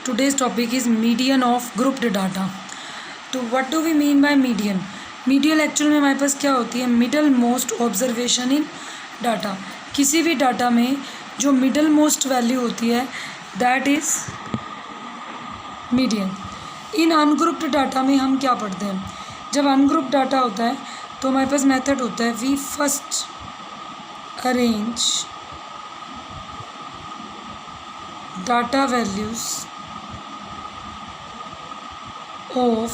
Today's topic is median of grouped data. तो what do we mean by median? Median actual में हमारे पास क्या होती है? मिडल मोस्ट ऑब्जर्वेशन इन डाटा. किसी भी डाटा में जो मिडल मोस्ट वैल्यू होती है that is median. In ungrouped data में हम क्या पढ़ते हैं? जब अनग्रुप्ड डाटा होता है तो हमारे पास मेथड होता है we first arrange data values of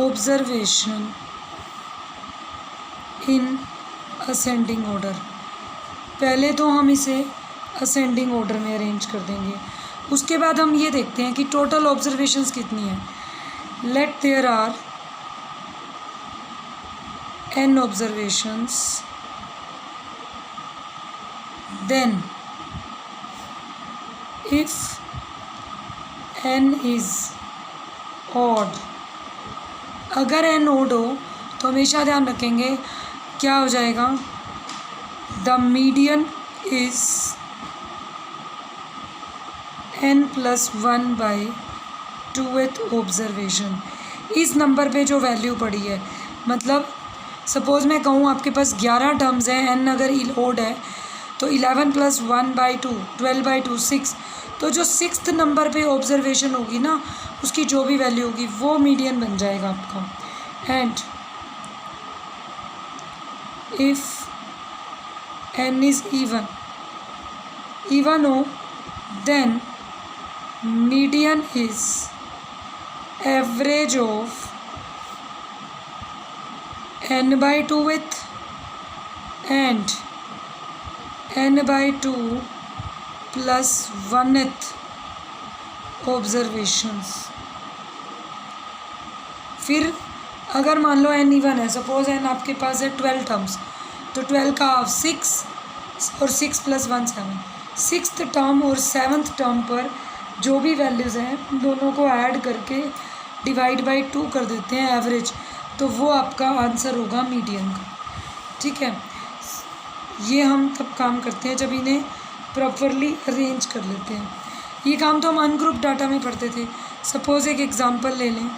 observation in ascending order. पहले तो हम इसे ascending order में अरेंज कर देंगे. उसके बाद हम ये देखते हैं कि टोटल ऑब्जर्वेशंस कितनी है. Let there are n observations, then if n is odd, अगर एन ओड हो तो हमेशा ध्यान रखेंगे क्या हो जाएगा, the median is n+1/2th observation. इस नंबर पे जो वैल्यू पड़ी है, मतलब सपोज़ मैं कहूँ आपके पास 11 टर्म्स हैं, एन अगर ओड है तो 11 + 1/2 12/2 6. तो जो 6th नंबर पे ऑब्जर्वेशन होगी ना, उसकी जो भी वैल्यू होगी वो मीडियन बन जाएगा आपका. And if n is even हो then median is average of n/2th and n/2 + 1th observations. फिर अगर मान लो n इवन है, सपोज n आपके पास है 12 टर्म्स, तो 12 का हाफ 6 और 6 + 1 7. 6th टर्म और 7th टर्म पर जो भी वैल्यूज़ हैं उन दोनों को ऐड करके डिवाइड बाई 2 कर देते हैं एवरेज, तो वो आपका आंसर होगा मीडियन का. ठीक है, ये हम तब काम करते हैं जब इन्हें प्रॉपरली अरेंज कर लेते हैं. ये काम तो हम अनग्रुप डाटा में पढ़ते थे. सपोज़ एक एग्ज़ाम्पल ले लें.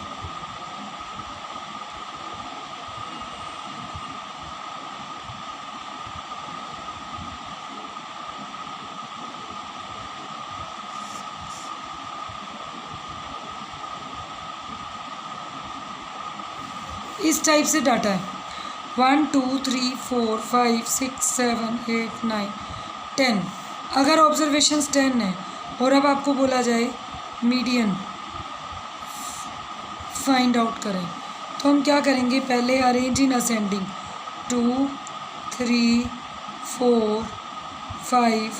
इस टाइप से डाटा है 1 2 3 4 5 6 7 8 9 10. अगर ऑब्जर्वेशंस 10 है और अब आपको बोला जाए मीडियन फाइंड आउट करें, तो हम क्या करेंगे, पहले अरेंज इन असेंडिंग 2 3 4 5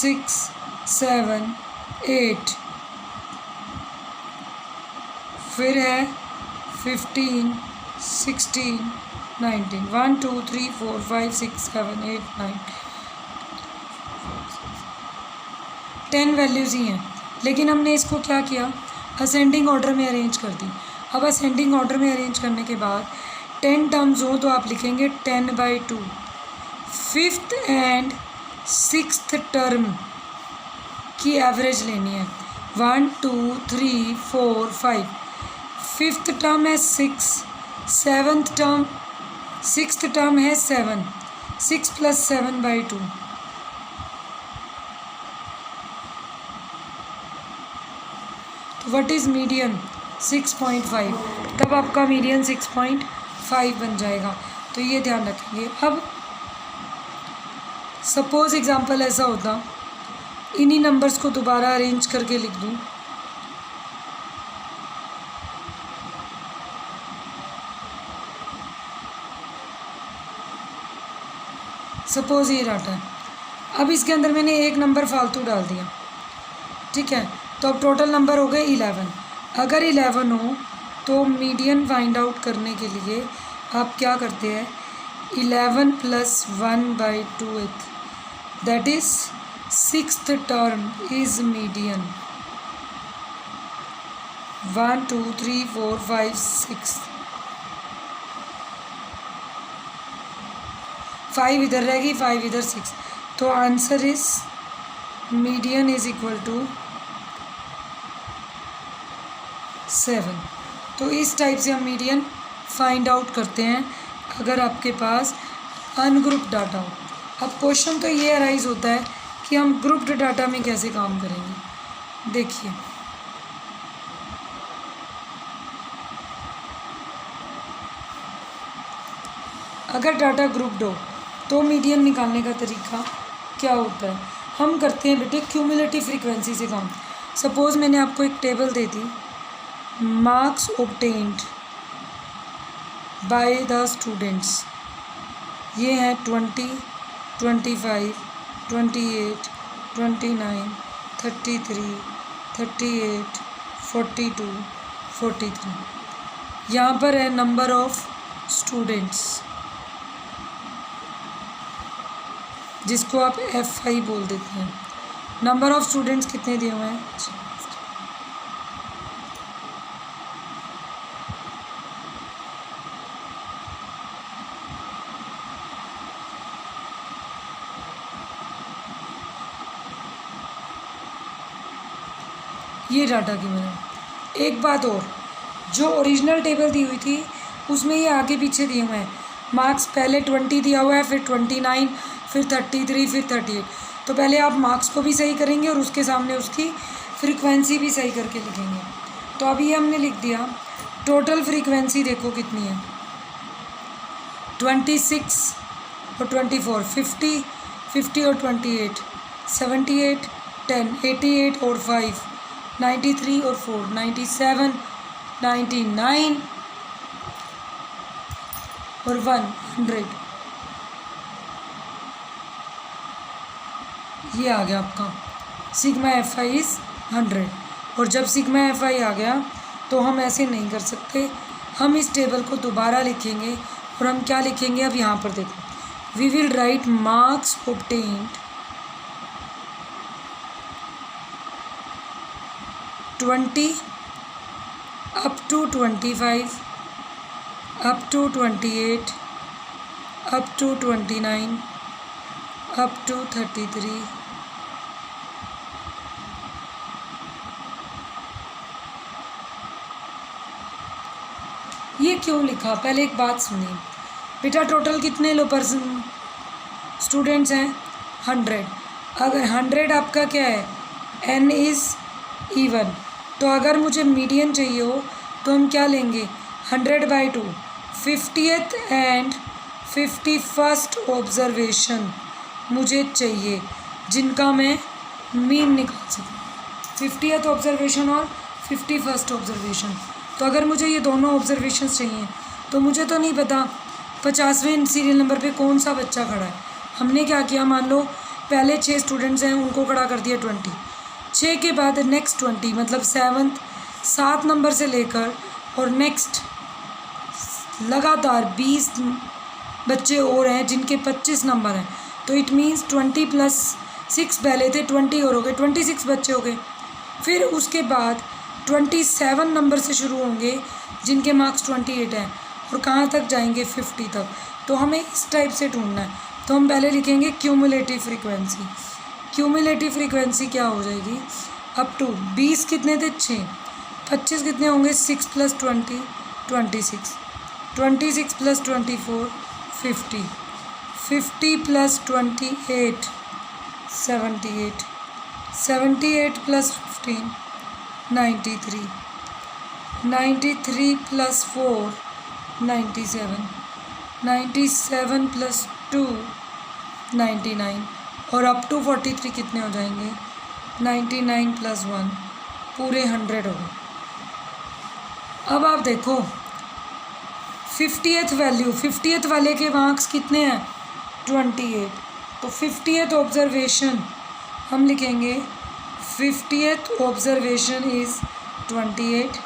6 7 8. फिर है 15 16 19 1 2 3 4 5 6 7 8 9 10 वैल्यूज़ ही हैं. लेकिन हमने इसको क्या किया, असेंडिंग ऑर्डर में अरेंज कर दी. अब असेंडिंग ऑर्डर में अरेंज करने के बाद 10 टर्म्स हो तो आप लिखेंगे 10/2. 5th एंड 6th टर्म की एवरेज लेनी है 1 2 3 4 5. 5th टर्म है 6, 7th टर्म 6th टर्म है 7, 6 + 7/2. तो व्हाट इज़ मीडियन 6.5. तब आपका मीडियन 6.5 बन जाएगा. तो ये ध्यान रखेंगे. अब सपोज़ एग्ज़ाम्पल ऐसा होता, इन्हीं नंबर्स को दोबारा अरेंज करके लिख दूँ. सपोज़ ये डाटा है. अब इसके अंदर मैंने एक नंबर फालतू डाल दिया. ठीक है, तो अब टोटल नंबर हो गए 11. अगर 11 हो तो मीडियन फाइंड आउट करने के लिए आप क्या करते हैं, 11 + 1/2th that is 6th term is median. 1 2 3 4 5 6 5 इधर रहेगी, 5 इधर, 6. तो answer is median is equal to 7। तो इस टाइप से हम मीडियन फाइंड आउट करते हैं अगर आपके पास अनग्रुप डाटा हो। अब क्वेश्चन तो ये अराइज होता है कि हम ग्रुप्ड डाटा में कैसे काम करेंगे। देखिए, अगर डाटा ग्रुप्ड हो तो मीडियन निकालने का तरीका क्या होता है। हम करते हैं बेटे क्यूमुलेटिव फ्रीक्वेंसी से काम। सपोज़ मैंने आपको एक table they the, marks obtained by the students, ये हैं 20, 25, 28, 29, 33, 38, 42, 43। यहाँ पर है नंबर ऑफ स्टूडेंट्स, जिसको आप FI बोल देते हैं। नंबर ऑफ स्टूडेंट्स कितने दिए हुए हैं? ये डाटा की मैंने एक बात और, जो ओरिजिनल टेबल दी हुई थी उसमें ये आगे पीछे दिए हुए हैं। मार्क्स पहले 20 दिया हुआ है, फिर 29, फिर 33, फिर 38। तो पहले आप मार्क्स को भी सही करेंगे और उसके सामने उसकी फ्रीक्वेंसी भी सही करके लिखेंगे। तो अभी हमने लिख दिया टोटल फ्रीक्वेंसी, देखो कितनी है, 26 और 24, 50, 50 और 28, 78, 10, 88 और 5, 93 और 4, 97, 99 और 100। ये आ गया आपका सिग्मा FI इज़ 100। और जब सिग्मा FI आ गया तो हम ऐसे नहीं कर सकते, हम इस टेबल को दोबारा लिखेंगे। और हम क्या लिखेंगे, अब यहाँ पर देखो, we will write marks obtained 20 up to 25 up to 28 up to 29 up to 33 ये क्यों लिखा, पहले एक बात सुनिए बेटा। टोटल कितने लो पर्सन स्टूडेंट्स हैं? 100। अगर 100 आपका क्या है, N इज़ इवन, तो अगर मुझे मीडियन चाहिए हो तो हम क्या लेंगे, 100/2। 50th एंड 51st ऑब्जर्वेशन मुझे चाहिए जिनका मैं मीन निकाल सकूँ, 50th ऑब्जर्वेशन और 51st ऑब्जर्वेशन। तो अगर मुझे ये दोनों ऑब्जर्वेशंस चाहिए तो मुझे तो नहीं पता 50वें सीरियल नंबर पे कौन सा बच्चा खड़ा है। हमने क्या किया, मान लो पहले 6 स्टूडेंट्स हैं, उनको खड़ा कर दिया 20, 6 के बाद नेक्स्ट 20, मतलब 7 नंबर से लेकर और नेक्स्ट लगातार 20 बच्चे और हैं जिनके 25 नंबर हैं। तो इट मीन्स 20 + 6 पहले थे, 20 और हो गए, 26 बच्चे हो गए। फिर उसके बाद 27 नंबर से शुरू होंगे जिनके मार्क्स 28 हैं और कहाँ तक जाएंगे, 50 तक। तो हमें इस टाइप से ढूंढना है। तो हम पहले लिखेंगे क्यूमुलेटिव फ्रीक्वेंसी। क्यूमुलेटिव फ्रीक्वेंसी क्या हो जाएगी, अप टू 20 कितने थे, 6, 25 कितने होंगे, 6 + 20 26, 26 + 24 50, 50 + 28 78, 78 + 15 93, 93 + 4 97, 97 + 2 99 और अप टू 43 कितने हो जाएंगे, 99 + 1 पूरे 100 हो गए। अब आप देखो 50th वैल्यू, 50th वाले के मार्क्स कितने हैं, 28। तो 50th ऑब्जर्वेशन हम लिखेंगे 50th ऑब्जर्वेशन इज़ 28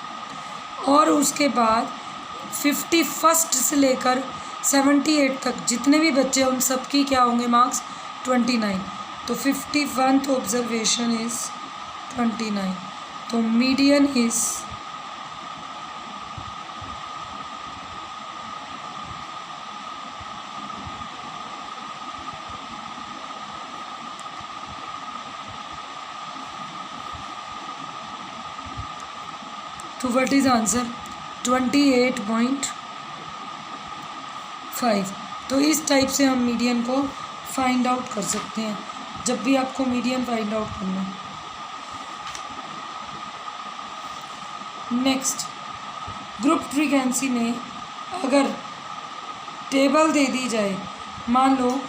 और उसके बाद 51st से लेकर 78 तक जितने भी बच्चे हैं उन सब की क्या होंगे मार्क्स, 29। तो 51th ऑब्जर्वेशन इज़ 29। तो मीडियन इज़ तो व्हाट इज़ आंसर 28.5। तो इस टाइप से हम मीडियन को फाइंड आउट कर सकते हैं जब भी आपको मीडियन फाइंड आउट करना है। नेक्स्ट, ग्रुप फ्रीक्वेंसी में अगर टेबल दे दी जाए, मान लो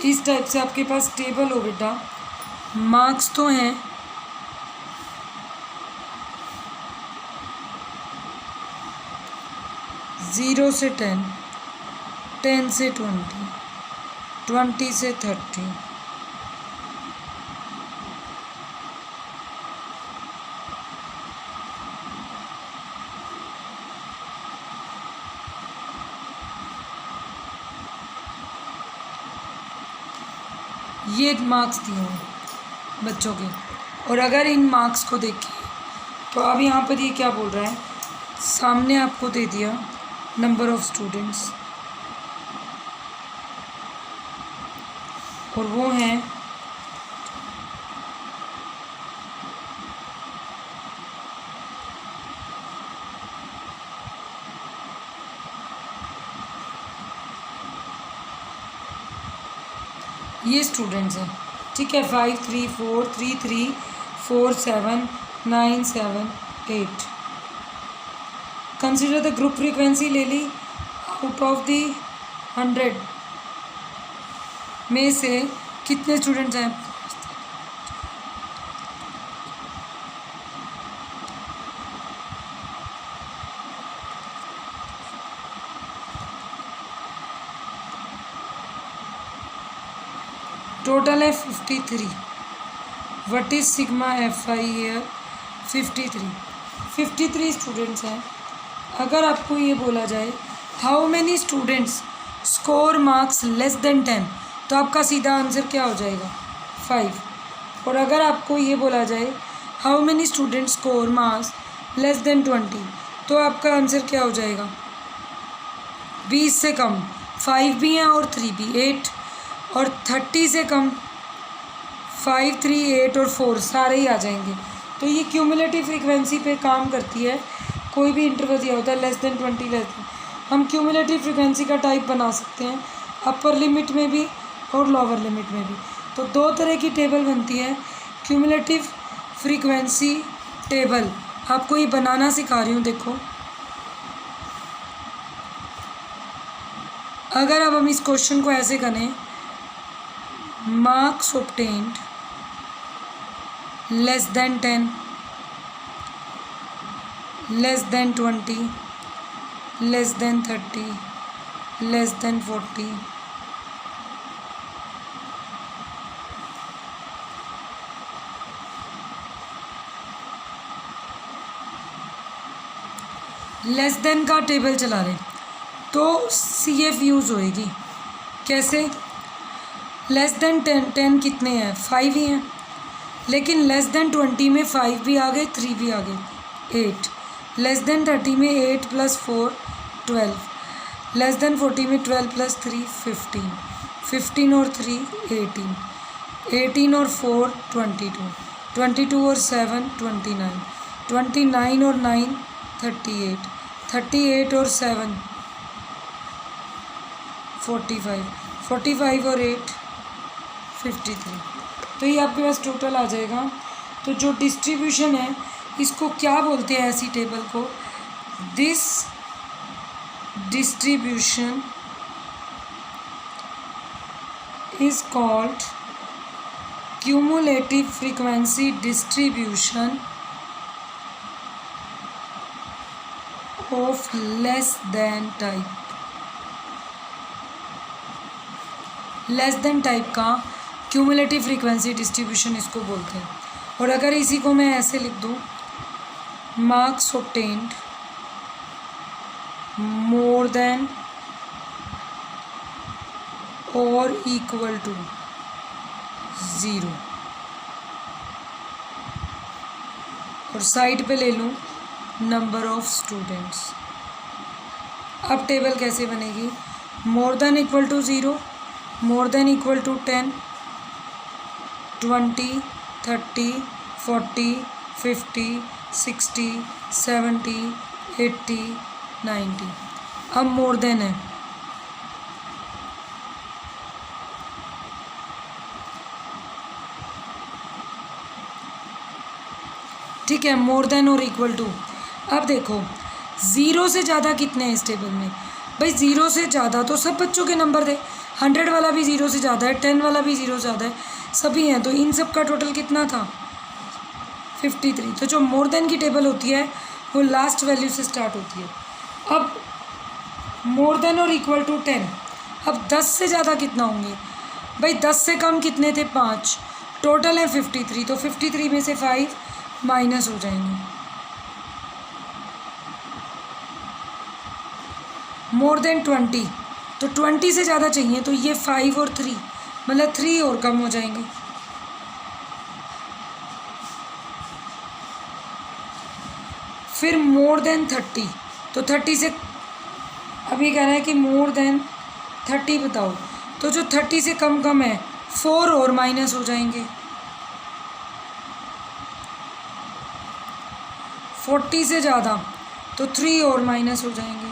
इस टाइप से आपके पास टेबल हो बेटा, मार्क्स तो हैं 0 से 10, 10 से 20, 20 से 30, ये मार्क्स दिए हैं बच्चों के। और अगर इन मार्क्स को देखें तो अब यहाँ पर ये क्या बोल रहा है, सामने आपको दे दिया नंबर ऑफ स्टूडेंट्स और वो हैं ये स्टूडेंट्स हैं, ठीक है, 5 3 4 3 3 4 7 9 7 8। कंसिडर द ग्रुप फ्रीक्वेंसी ले ली, आउट ऑफ दी 100 में से कितने स्टूडेंट्स हैं। टोटल है 53। What is sigma F eye ear 53 students हैं। अगर आपको ये बोला जाए how many students score marks less than 10, तो आपका सीधा आंसर क्या हो जाएगा 5। और अगर आपको ये बोला जाए how many students score marks less than 20, तो आपका आंसर क्या हो जाएगा 20 से कम, 5 भी हैं और 3 भी, 8। और 30 से कम 5 3 8 और 4 सारे ही आ जाएंगे। तो ये क्यूमुलेटिव फ्रीक्वेंसी पे काम करती है। कोई भी इंटरवल दिया होता है लेस देन 20 लेस देन, हम क्यूमुलेटिव फ्रीक्वेंसी का टाइप बना सकते हैं, अपर लिमिट में भी और लोअर लिमिट में भी। तो 2 तरह की टेबल बनती है, क्यूमुलेटिव फ्रीक्वेंसी टेबल। आपको ये बनाना सिखा रही हूँ, देखो। अगर अब हम इस क्वेश्चन को ऐसे करें, marks obtained less than 10, less than 20, less than 30, less than 40, less than का टेबल चला रहे तो CF यूज़ होएगी। कैसे? लेस देन 10 कितने हैं 5 ही हैं, लेकिन लेस देन 20 में 5 भी आ गए 3 भी आ गए 8। लेस देन 30 में 8 + 4 12। लेस देन 40 में 12 + 3 15। 15 और 3 18। 18 और 4 22। 22 और 7 29। 29 और 9 38। 38 और 7 45। 45 और 8 53। तो ये आपके पास टोटल आ जाएगा। तो जो डिस्ट्रीब्यूशन है इसको क्या बोलते हैं, ऐसी टेबल को, this distribution is called cumulative frequency distribution of less than type. Less than type का क्यूमुलेटिव फ्रीक्वेंसी डिस्ट्रीब्यूशन इसको बोलते हैं। और अगर इसी को मैं ऐसे लिख दूँ, मार्क्स obtained मोर देन और इक्वल टू 0, और साइड पे ले लूँ नंबर ऑफ स्टूडेंट्स। अब टेबल कैसे बनेगी, more than equal to 0, more than equal to 10, 20, 30, 40, 50, 60, 70, 80, 90। अब मोर देन है, ठीक है, मोर देन और इक्वल टू। अब देखो ज़ीरो से ज़्यादा कितने हैं इस टेबल में, भाई ज़ीरो से ज़्यादा तो सब बच्चों के नंबर थे, 100 वाला भी ज़ीरो से ज़्यादा है, 10 वाला भी ज़ीरो से ज़्यादा है, सभी हैं, तो इन सब का टोटल कितना था 53। तो जो मोर देन की टेबल होती है वो लास्ट वैल्यू से स्टार्ट होती है। अब मोर देन और इक्वल टू 10, अब 10 से ज़्यादा कितना होंगे, भाई 10 से कम कितने थे 5, टोटल है 53, तो 53 में से 5 माइनस हो जाएंगे। मोर देन 20, तो 20 से ज़्यादा चाहिए, तो ये 5 और 3 मतलब 3 और कम हो जाएंगे। फिर मोर देन 30, तो 30 से अभी कह रहा है कि मोर देन 30 बताओ, तो जो 30 से कम कम है 4 और माइनस हो जाएंगे। 40 से ज़्यादा तो 3 और माइनस हो जाएंगे,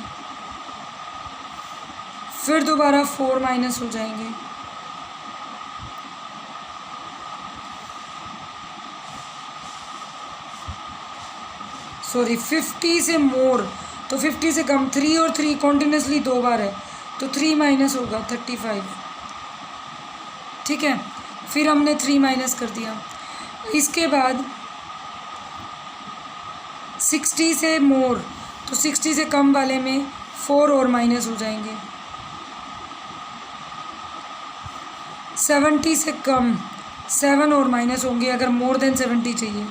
फिर दोबारा 4 माइनस हो जाएंगे, सॉरी 50 से मोर, तो 50 से कम 3 और 3 कॉन्टिन्यूसली 2 बार है, तो 3 माइनस होगा 35, ठीक है। फिर हमने 3 माइनस कर दिया। इसके बाद 60 से मोर, तो 60 से कम वाले में 4 और माइनस हो जाएंगे। 70 से कम 7 और माइनस होंगे अगर मोर देन 70 चाहिए।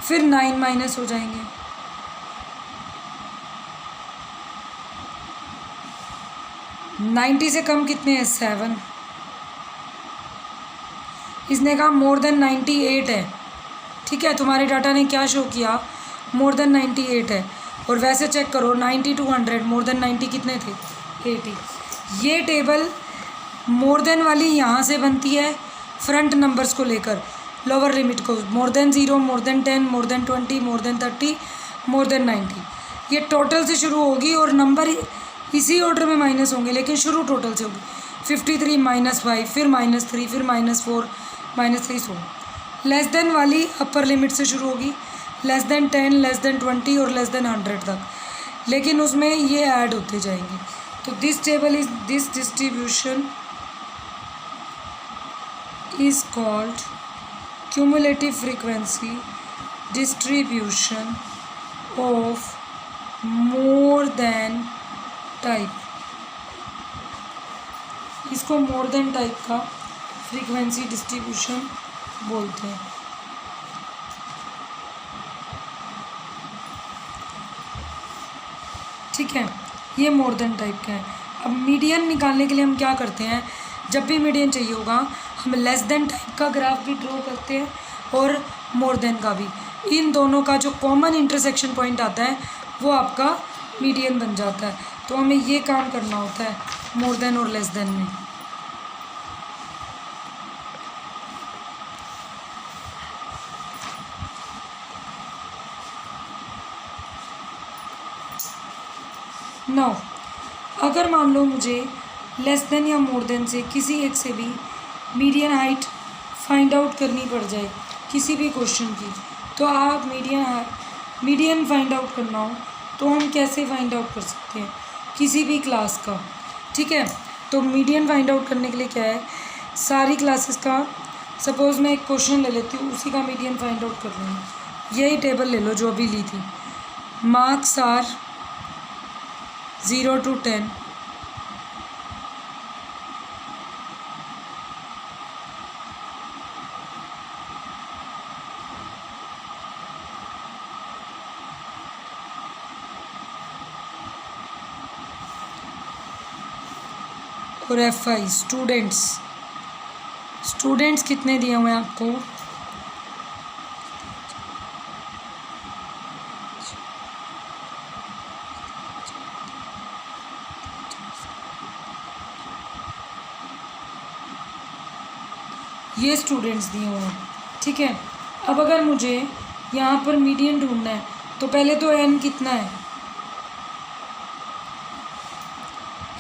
फिर 9 माइनस हो जाएंगे। नाइन्टी से कम कितने हैं 7। इसने कहा मोर देन 98 है, ठीक है, तुम्हारे डाटा ने क्या शो किया मोर देन 98 है। और वैसे चेक करो 90 to 100 मोर देन 90 कितने थे 80। ये टेबल मोर देन वाली यहाँ से बनती है फ्रंट नंबर्स को लेकर, लोअर लिमिट को, more than 0, more then 10, more than 20, more than 30, more than 90। ये टोटल से शुरू होगी और नंबर इसी ऑर्डर में माइनस होंगे, लेकिन शुरू टोटल से होगी। 53 -5, फिर -3, फिर -4, -3, सो लेस देन वाली अपर लिमिट से शुरू होगी, लेस देन 10, लेस देन 20 और लेस देन 100 तक, लेकिन उसमें ये ऐड होते जाएंगे। तो this table is this distribution is called cumulative frequency distribution of more than type. इसको मोर देन टाइप का फ्रीक्वेंसी डिस्ट्रीब्यूशन बोलते हैं। ठीक है, ये मोर देन टाइप का है। अब मीडियन निकालने के लिए हम क्या करते हैं, जब भी मीडियन चाहिए होगा हम लेस देन टाइप का ग्राफ भी ड्रॉ करते हैं और मोर देन का भी। इन दोनों का जो कॉमन इंटरसेक्शन पॉइंट आता है वो आपका मीडियन बन जाता है। तो हमें ये काम करना होता है मोर देन और लेस देन में। नाउ अगर मान लो मुझे लेस देन या मोर देन से किसी एक से भी मीडियन हाइट फाइंड आउट करनी पड़ जाए किसी भी क्वेश्चन की, तो आप मीडियन फाइंड आउट करना हो तो हम कैसे फाइंड आउट कर सकते हैं किसी भी क्लास का। ठीक है, तो मीडियन फाइंड आउट करने के लिए क्या है, सारी क्लासेस का सपोज़ मैं एक क्वेश्चन ले लेती हूँ, उसी का मीडियन फाइंड आउट कर लेंगे। यही टेबल ले लो जो अभी ली थी, मार्क्स आर 0 to 10, और FI स्टूडेंट्स कितने दिए हुए हैं आपको, ये स्टूडेंट्स दिए हुए हैं, ठीक है। अब अगर मुझे यहाँ पर मीडियन ढूंढना है तो पहले तो n कितना है,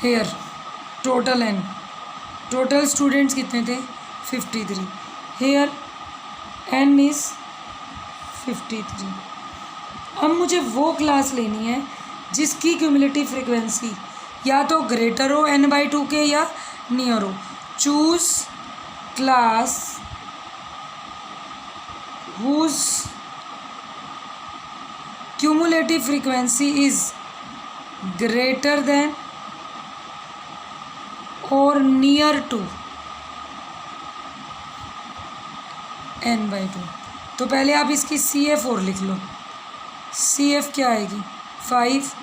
here total n, total students कितने थे 53, हेयर n इज़ 53। अब मुझे वो क्लास लेनी है जिसकी क्यूमुलेटिव फ्रीक्वेंसी या तो ग्रेटर हो n/2 के या नियर हो। Choose class whose cumulative frequency is greater than और नियर टू n/2। तो पहले आप इसकी CF और लिख लो। CF क्या आएगी 5,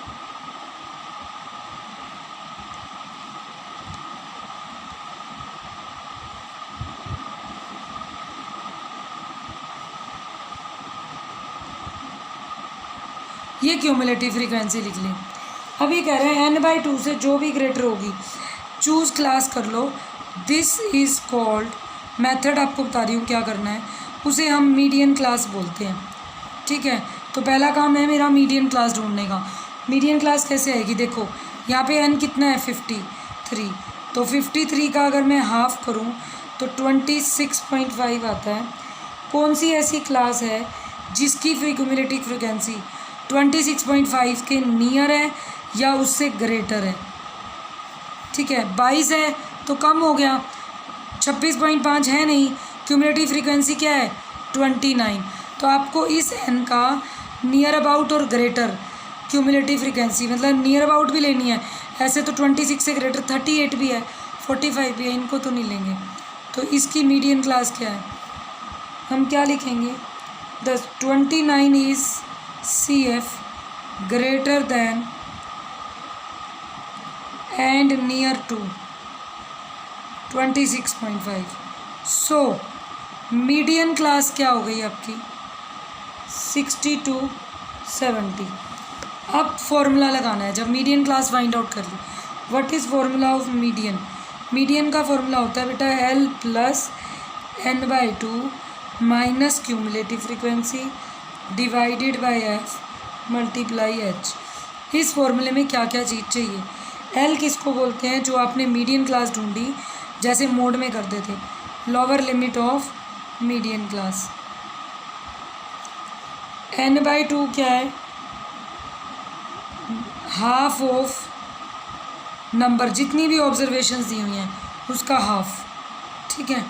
ये क्यूमुलेटिव फ्रीक्वेंसी लिख लें। अब ये कह रहे हैं n/2 से जो भी ग्रेटर होगी चूज क्लास कर लो। दिस इज़ कॉल्ड, मेथड आपको बता रही हूँ क्या करना है, उसे हम मीडियन क्लास बोलते हैं, ठीक है। तो पहला काम है मेरा मीडियन क्लास ढूंढने का। मीडियन क्लास कैसे आएगी, देखो यहाँ पे n कितना है 53, तो 53 का अगर मैं हाफ करूँ तो 26.5 आता है। कौन सी ऐसी क्लास है जिसकी क्यूमुलेटिव फ्रीक्वेंसी 26.5 के नियर है या उससे ग्रेटर है, ठीक है। 22 है तो कम हो गया, 26.5 है नहीं, क्यूमुलेटिव फ्रीक्वेंसी क्या है 29। तो आपको इस n का नियर अबाउट और ग्रेटर क्यूमुलेटिव फ्रीक्वेंसी, मतलब नियर अबाउट भी लेनी है। ऐसे तो 26 से ग्रेटर 38 भी है, 45 भी है, इनको तो नहीं लेंगे। तो इसकी मीडियन क्लास क्या है, हम क्या लिखेंगे, 29 is CF greater than and near to 26.5। So median class क्या हो गई आपकी 60 to 70। अब फॉर्मूला लगाना है जब मीडियन क्लास फाइंड आउट कर ली। What is formula of median, median का फॉर्मूला होता है बेटा L plus n/2 minus cumulative frequency divided by F multiply H। इस फॉर्मूले में क्या क्या चीज़ चाहिए, L किसको बोलते हैं, जो आपने मीडियन क्लास ढूंढी जैसे मोड में करते थे, lower limit of median class. n/2 क्या है, हाफ ऑफ नंबर, जितनी भी ऑब्जर्वेशंस दी हुई हैं उसका हाफ, ठीक है।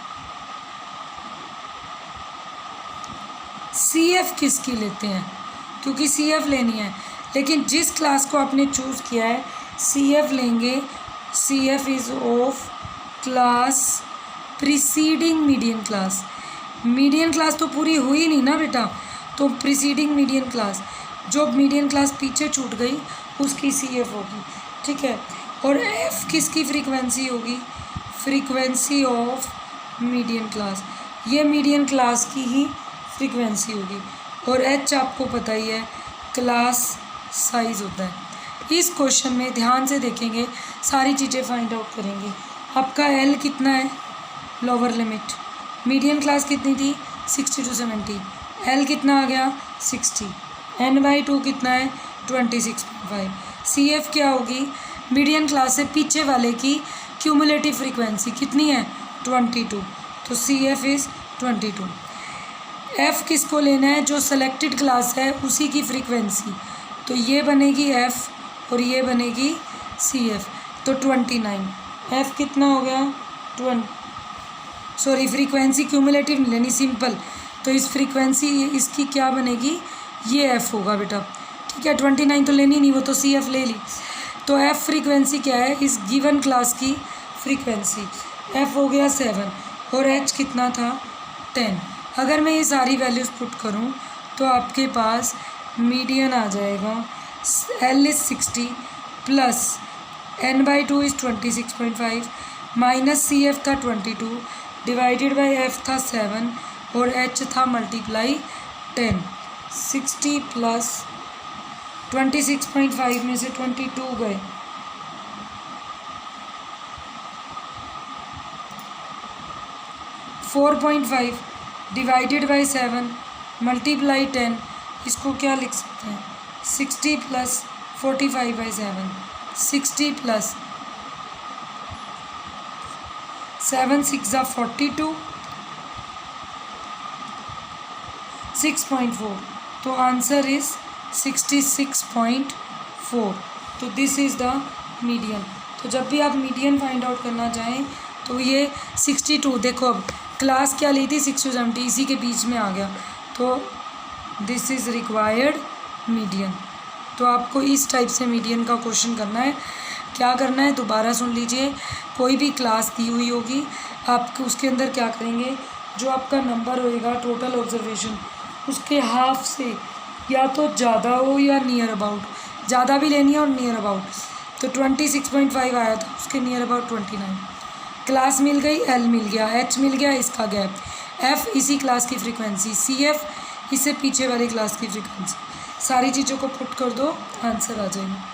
CF किसकी लेते हैं, क्योंकि CF लेनी है, लेकिन जिस क्लास को आपने चूज़ किया है CF लेंगे। CF is of class preceding median class. Median class तो पूरी हुई नहीं ना बेटा, तो प्रीसीडिंग मीडियन क्लास, जो मीडियन क्लास पीछे छूट गई उसकी CF होगी, ठीक है। और F किसकी फ्रीक्वेंसी होगी, फ्रीक्वेंसी ऑफ मीडियन क्लास, ये मीडियन क्लास की ही फ्रीक्वेंसी होगी। और H आपको पता ही है क्लास साइज़ होता है। इस क्वेश्चन में ध्यान से देखेंगे, सारी चीज़ें फाइंड आउट करेंगे। आपका L कितना है, लोअर लिमिट, मीडियन क्लास कितनी थी 60 to 70, L कितना आ गया 60, n/2 कितना है 26.5। CF क्या होगी, मीडियन क्लास से पीछे वाले की क्यूमुलेटिव फ्रीक्वेंसी कितनी है 22, तो CF इज़ 22। F किसको लेना है, जो सेलेक्टेड क्लास है उसी की फ्रीक्वेंसी, तो ये बनेगी F और ये बनेगी CF, तो 29। F कितना हो गया फ्रीक्वेंसी क्यूमुलेटिव नहीं लेनी, सिंपल, तो इस फ्रीक्वेंसी इसकी क्या बनेगी, ये F होगा बेटा, ठीक है। 29 तो लेनी नहीं, वो तो CF ले ली। तो F फ्रीक्वेंसी क्या है, इस गिवन क्लास की फ्रीक्वेंसी, F हो गया 7 और H कितना था 10। अगर मैं ये सारी वैल्यूज़ पुट करूँ तो आपके पास मीडियन आ जाएगा, L is 60 plus n/2 is 26.5 minus CF था 22 डिवाइडेड बाय F था 7 और H था मल्टीप्लाई 10। 60 प्लस 26.5 में से 22 गए, 4.5 डिवाइडेड बाई 7 मल्टीप्लाई 10, इसको क्या लिख सकते हैं 60 प्लस 45 बाई 7, 60 प्लस 7 6 ज़ा 42, 6.4, तो आंसर इज़ 66.4। तो दिस इज़ द मीडियन। तो जब भी आप मीडियन फाइंड आउट करना चाहें तो ये 62, देखो अब क्लास क्या ली थी 6 to 70, इसी के बीच में आ गया, तो दिस इज़ रिक्वायर्ड मीडियन। तो आपको इस टाइप से मीडियन का क्वेश्चन करना है। क्या करना है दोबारा सुन लीजिए। कोई भी क्लास दी हुई होगी, आप उसके अंदर क्या करेंगे, जो आपका नंबर होएगा टोटल ऑब्जर्वेशन उसके हाफ से या तो ज़्यादा हो या नियर अबाउट, ज़्यादा भी लेनी है और नियर अबाउट। तो 26.5 आया था, उसके नियर अबाउट 29। क्लास मिल गई, एल मिल गया, एच मिल गया, इसका गैप, एफ इसी क्लास की फ्रीक्वेंसी, सी एफ इससे पीछे वाली क्लास की फ्रीक्वेंसी, सारी चीज़ों को पुट कर दो, आंसर आ जाएगा।